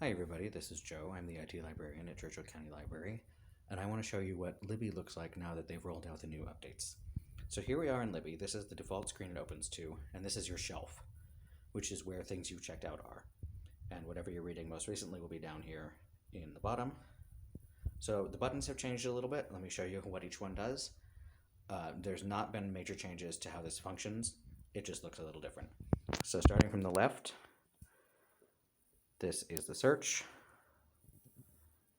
Hi everybody, this is Joe. I'm the IT librarian at Churchill County Library, and I want to show you what Libby looks like now that they've rolled out the new updates. So here we are in Libby. This is the default screen it opens to, and this is your shelf, which is where things you've checked out are. And whatever you're reading most recently will be down here in the bottom. So the buttons have changed a little bit. Let me show you what each one does. There's not been major changes to how this functions. It just looks a little different. So starting from the left, this is the search.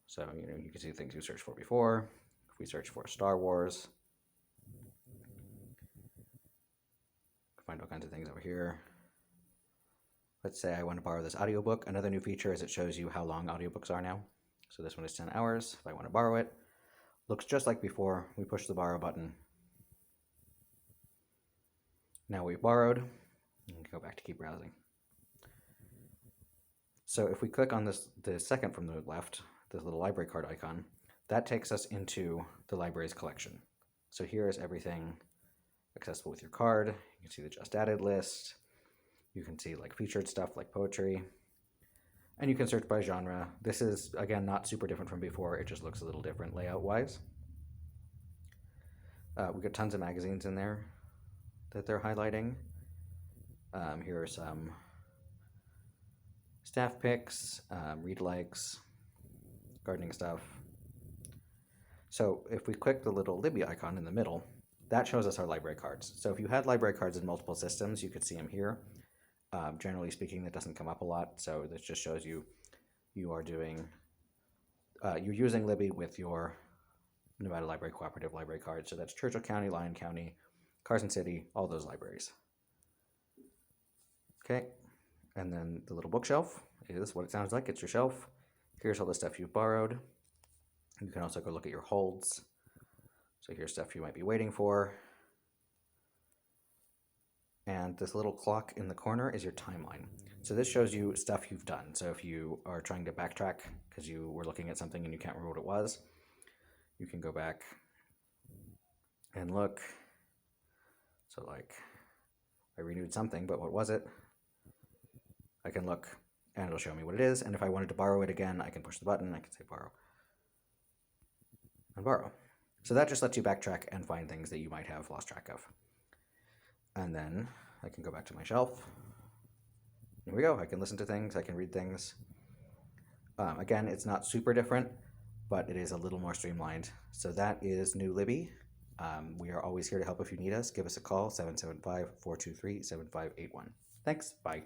So, you can see things you searched for before. If we search for Star Wars, find all kinds of things over here. Let's say I want to borrow this audiobook. Another new feature is it shows you how long audiobooks are now. So this one is 10 hours. If I want to borrow it, looks just like before. We push the borrow button. Now we've borrowed, and go back to keep browsing. So if we click on the second from the left, this little library card icon, that takes us into the library's collection. So here is everything accessible with your card. You can see the just added list. You can see like featured stuff like poetry. And you can search by genre. This is, again, not super different from before. It just looks a little different layout-wise. We've got tons of magazines in there that they're highlighting. Here are some staff picks, read likes, gardening stuff. So if we click the little Libby icon in the middle, that shows us our library cards. So if you had library cards in multiple systems, you could see them here. Generally speaking, that doesn't come up a lot, so this just shows you are doing, you're using Libby with your Nevada Library Cooperative library cards. So that's Churchill County, Lyon County, Carson City, all those libraries. Okay, and then the little bookshelf is what it sounds like. It's your shelf. Here's all the stuff you've borrowed. You can also go look at your holds. So here's stuff you might be waiting for. And this little clock in the corner is your timeline. So this shows you stuff you've done. So if you are trying to backtrack because you were looking at something and you can't remember what it was, you can go back and look. So like, I renewed something, but what was it? I can look and it'll show me what it is. And if I wanted to borrow it again, I can push the button. I can say borrow and borrow. So that just lets you backtrack and find things that you might have lost track of. And then I can go back to my shelf. Here we go. I can listen to things. I can read things. Again, it's not super different, but it is a little more streamlined. So that is new Libby. We are always here to help if you need us. Give us a call, 775-423-7581. Thanks. Bye.